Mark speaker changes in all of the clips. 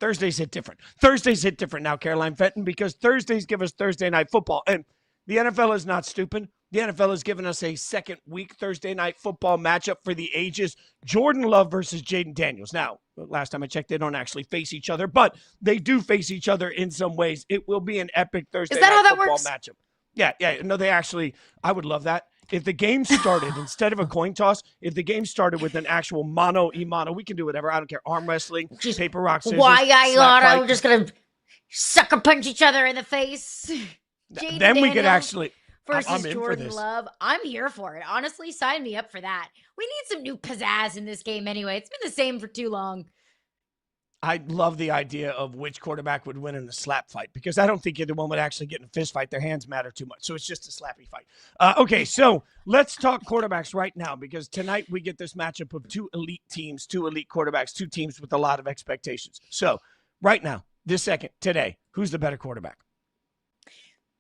Speaker 1: Thursdays hit different. Thursdays hit different now, Caroline Fenton, because Thursdays give us Thursday night football. And the NFL is not stupid. The NFL has given us a second week Thursday night football matchup for the ages. Jordan Love versus Jayden Daniels. Now, last time I checked, they don't actually face each other, but they do face each other in some ways. It will be an epic Thursday night football matchup. Yeah. No, they actually, I would love that. If the game started, instead of a coin toss, if the game started with an actual mano-a-mano, we can do whatever. I don't care. Arm wrestling, just paper, rock, scissors.
Speaker 2: We're just going to sucker punch each other in the face.
Speaker 1: Then Daniels we could actually...
Speaker 2: versus Jordan Love. I'm here for it. Honestly, sign me up for that. We need some new pizzazz in this game anyway. It's been the same for too long.
Speaker 1: I love the idea of which quarterback would win in a slap fight because I don't think either one would actually get in a fist fight. Their hands matter too much. So it's just a slappy fight. Okay, so let's talk quarterbacks right now because tonight we get this matchup of two elite teams, two elite quarterbacks, two teams with a lot of expectations. So right now, this second, today, who's the better quarterback?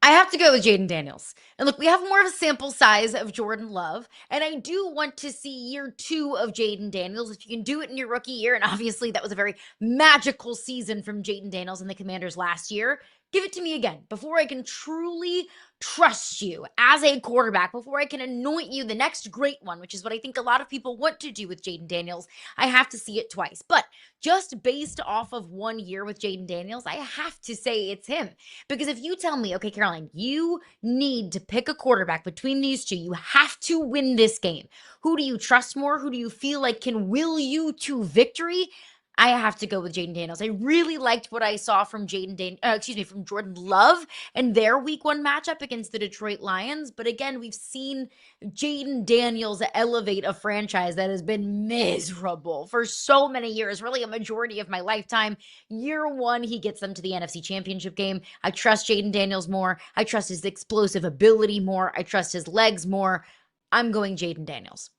Speaker 2: I have to go with Jayden Daniels. And look, we have more of a sample size of Jordan Love, and I do want to see year 2 of Jayden Daniels. If you can do it in your rookie year, and obviously that was a very magical season from Jayden Daniels and the Commanders last year, give it to me again before I can truly trust you as a quarterback, before I can anoint you the next great one, which is what I think a lot of people want to do with Jayden Daniels. I have to see it twice. But just based off of 1 year with Jayden Daniels, I have to say it's him. Because if you tell me, okay, Caroline, you need to pick a quarterback between these two, you have to win this game. Who do you trust more? Who do you feel like can will you to victory? I have to go with Jayden Daniels. I really liked what I saw from from Jordan Love and their week 1 matchup against the Detroit Lions. But again, we've seen Jayden Daniels elevate a franchise that has been miserable for so many years, really a majority of my lifetime. Year 1, he gets them to the NFC Championship game. I trust Jayden Daniels more. I trust his explosive ability more. I trust his legs more. I'm going Jayden Daniels.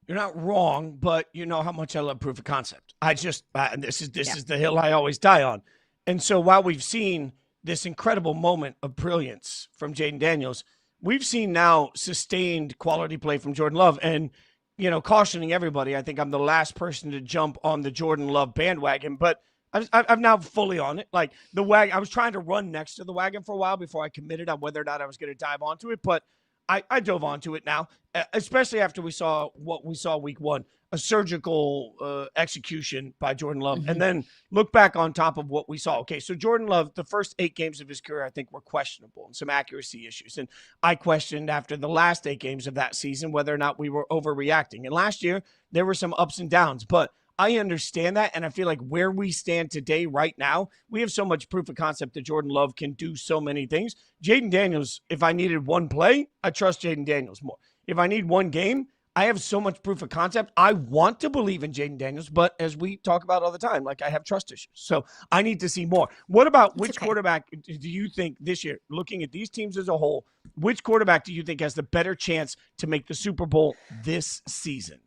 Speaker 1: You're not wrong, but you know how much I love proof of concept. This is the hill I always die on. And so while we've seen this incredible moment of brilliance from Jayden Daniels, we've seen now sustained quality play from Jordan Love. And, you know, cautioning everybody, I think I'm the last person to jump on the Jordan Love bandwagon, but I'm now fully on it. Like the wagon, I was trying to run next to the wagon for a while before I committed on whether or not I was going to dive onto it, but I dove onto it now, especially after we saw what we saw week 1, a surgical execution by Jordan Love, and then look back on top of what we saw. Okay, so Jordan Love, the first 8 games of his career, I think were questionable and some accuracy issues. And I questioned after the last 8 games of that season whether or not we were overreacting. And last year, there were some ups and downs, but I understand that, and I feel like where we stand today, right now, we have so much proof of concept that Jordan Love can do so many things. Jayden Daniels, if I needed one play, I trust Jayden Daniels more. If I need one game, I have so much proof of concept. I want to believe in Jayden Daniels, but as we talk about all the time, like I have trust issues. So I need to see more. What about which quarterback do you think this year, looking at these teams as a whole, which quarterback do you think has the better chance to make the Super Bowl this season?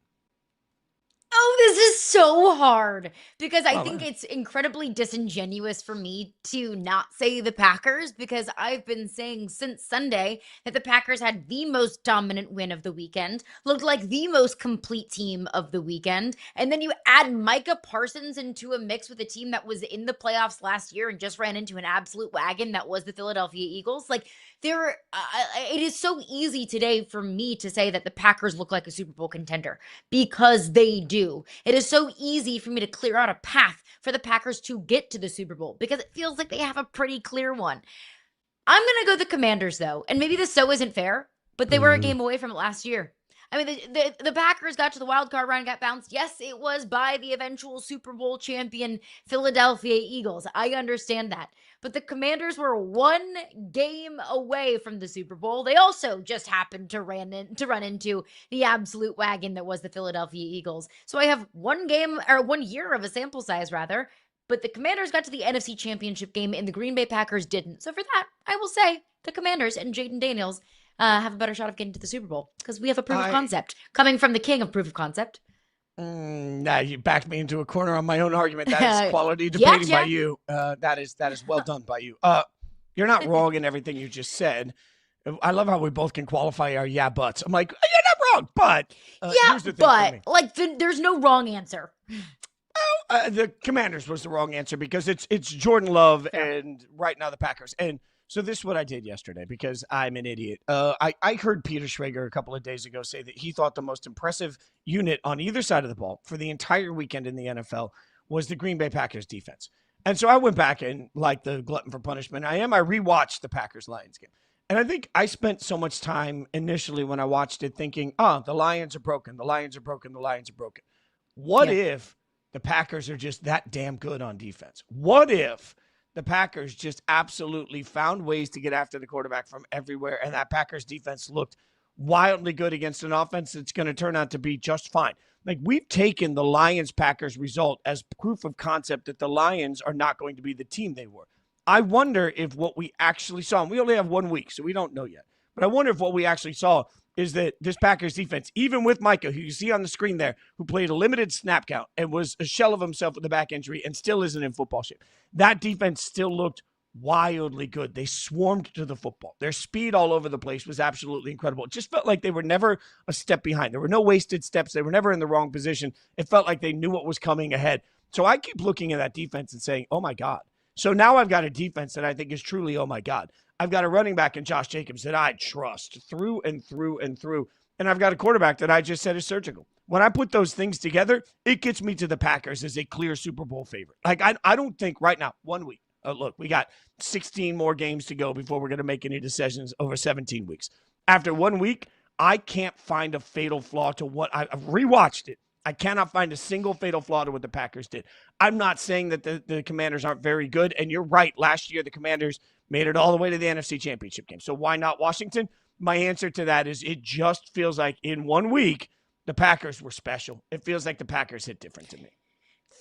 Speaker 2: Oh, this is so hard because I think it's incredibly disingenuous for me to not say the Packers because I've been saying since Sunday that the Packers had the most dominant win of the weekend, looked like the most complete team of the weekend. And then you add Micah Parsons into a mix with a team that was in the playoffs last year and just ran into an absolute wagon that was the Philadelphia Eagles. Like it is so easy today for me to say that the Packers look like a Super Bowl contender because they do. It is so easy for me to clear out a path for the Packers to get to the Super Bowl because it feels like they have a pretty clear one. I'm going to go the Commanders, though, and maybe this so isn't fair, but they were a game away from it last year. I mean, the Packers got to the wild card round, got bounced. Yes, it was by the eventual Super Bowl champion Philadelphia Eagles. I understand that. But the Commanders were 1 game away from the Super Bowl. They also just happened to run into the absolute wagon that was the Philadelphia Eagles. So I have 1 year of a sample size, rather. But the Commanders got to the NFC Championship game, and the Green Bay Packers didn't. So for that, I will say the Commanders and Jayden Daniels have a better shot of getting to the Super Bowl because we have a proof of concept coming from the king of proof of concept.
Speaker 1: Nah, you backed me into a corner on my own argument. That is quality debating by you. That is well done by you. You're not wrong in everything you just said. I love how we both can qualify our yeah buts. I'm like, you're not wrong, but here's the thing for me.
Speaker 2: Like there's no wrong answer.
Speaker 1: Oh, The Commanders was the wrong answer because it's Jordan Love
Speaker 2: Fair.
Speaker 1: and right now the Packers. And so this is what I did yesterday because I'm an idiot. I heard Peter Schrager a couple of days ago say that he thought the most impressive unit on either side of the ball for the entire weekend in the NFL was the Green Bay Packers defense. And so I went back and, like the glutton for punishment I rewatched the Packers-Lions game. And I think I spent so much time initially when I watched it thinking, the Lions are broken. The Lions are broken. The Lions are broken. What if the Packers are just that damn good on defense? What if the Packers just absolutely found ways to get after the quarterback from everywhere, and that Packers defense looked wildly good against an offense that's going to turn out to be just fine? Like, we've taken the Lions-Packers result as proof of concept that the Lions are not going to be the team they were. I wonder if what we actually saw, and we only have 1 week, so we don't know yet, but I wonder if what we actually saw is that this Packers defense, even with Micah, who you see on the screen there, who played a limited snap count and was a shell of himself with a back injury and still isn't in football shape, that defense still looked wildly good. They swarmed to the football. Their speed all over the place was absolutely incredible. It just felt like they were never a step behind. There were no wasted steps. They were never in the wrong position. It felt like they knew what was coming ahead. So I keep looking at that defense and saying, oh my God. So now I've got a defense that I think is truly, oh my God. I've got a running back in Josh Jacobs that I trust through and through and through. And I've got a quarterback that I just said is surgical. When I put those things together, it gets me to the Packers as a clear Super Bowl favorite. Like, I don't think right now, 1 week. Look, we got 16 more games to go before we're going to make any decisions over 17 weeks. After 1 week, I can't find a fatal flaw to what I've rewatched it. I cannot find a single fatal flaw to what the Packers did. I'm not saying that the Commanders aren't very good, and you're right. Last year, the Commanders made it all the way to the NFC Championship game. So why not Washington? My answer to that is it just feels like in 1 week, the Packers were special. It feels like the Packers hit different to me.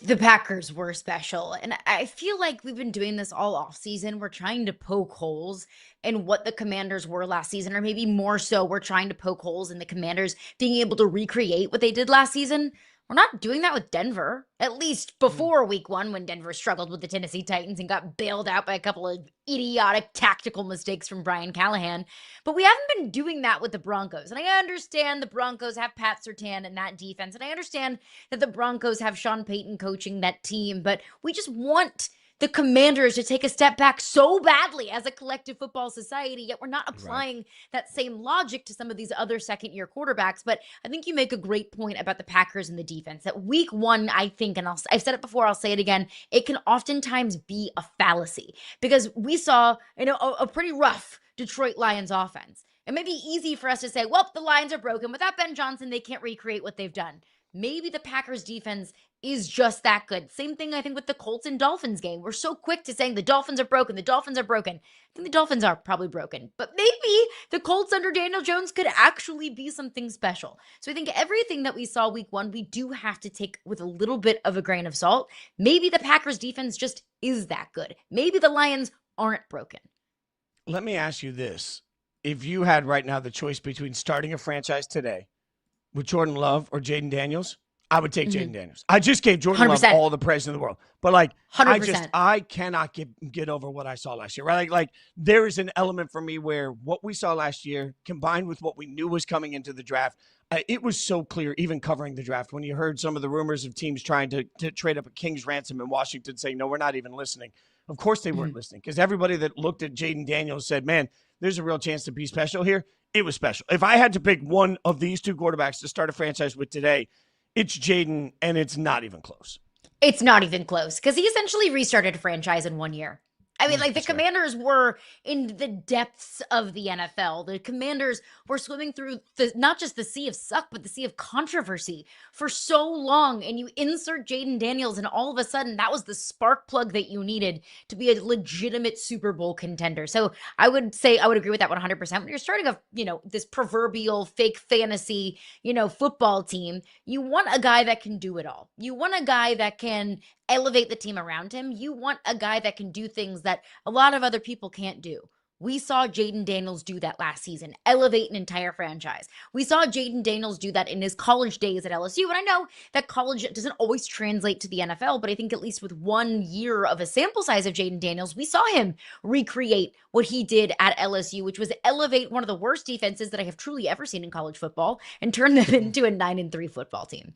Speaker 2: The Packers were special. And I feel like we've been doing this all off season. We're trying to poke holes in what the Commanders were last season, or maybe more so, we're trying to poke holes in the Commanders being able to recreate what they did last season. We're not doing that with Denver, at least before week 1 when Denver struggled with the Tennessee Titans and got bailed out by a couple of idiotic tactical mistakes from Brian Callahan. But we haven't been doing that with the Broncos. And I understand the Broncos have Pat Surtain and that defense. And I understand that the Broncos have Sean Payton coaching that team. But we just want the Commanders to take a step back so badly as a collective football society, yet we're not applying that same logic to some of these other second-year quarterbacks. But I think you make a great point about the Packers and the defense. That week 1, I think, and I've said it before, I'll say it again, it can oftentimes be a fallacy because we saw a pretty rough Detroit Lions offense. It may be easy for us to say, well, the Lions are broken. Without Ben Johnson, they can't recreate what they've done. Maybe the Packers defense is just that good. Same thing, I think, with the Colts and Dolphins game. We're so quick to saying the Dolphins are broken. The Dolphins are broken. I think the Dolphins are probably broken. But maybe the Colts under Daniel Jones could actually be something special. So I think everything that we saw week 1, we do have to take with a little bit of a grain of salt. Maybe the Packers defense just is that good. Maybe the Lions aren't broken.
Speaker 1: Let me ask you this. If you had right now the choice between starting a franchise today with Jordan Love or Jayden Daniels, I would take Jayden Daniels. I just gave Jordan
Speaker 2: 100%.
Speaker 1: Love all the praise in the world. But, like,
Speaker 2: 100%.
Speaker 1: I cannot get over what I saw last year, right? Like there is an element for me where what we saw last year combined with what we knew was coming into the draft, it was so clear, even covering the draft, when you heard some of the rumors of teams trying to trade up a king's ransom in Washington saying, no, we're not even listening. Of course they weren't listening because everybody that looked at Jayden Daniels said, man, there's a real chance to be special here. It was special. If I had to pick one of these two quarterbacks to start a franchise with today, it's Jayden, and it's not even close.
Speaker 2: It's not even close because he essentially restarted a franchise in 1 year. I mean, like the Commanders were in the depths of the NFL. The Commanders were swimming through not just the sea of suck, but the sea of controversy for so long. And you insert Jayden Daniels, and all of a sudden, that was the spark plug that you needed to be a legitimate Super Bowl contender. So I would say I would agree with that 100%. When you're starting a, this proverbial fake fantasy, football team, you want a guy that can do it all. You want a guy that can elevate the team around him. You want a guy that can do things that a lot of other people can't do. We saw Jayden Daniels do that last season, elevate an entire franchise. We saw Jayden Daniels do that in his college days at LSU. And I know that college doesn't always translate to the NFL, but I think at least with 1 year of a sample size of Jayden Daniels, we saw him recreate what he did at LSU, which was elevate one of the worst defenses that I have truly ever seen in college football and turn them into a 9-3 football team.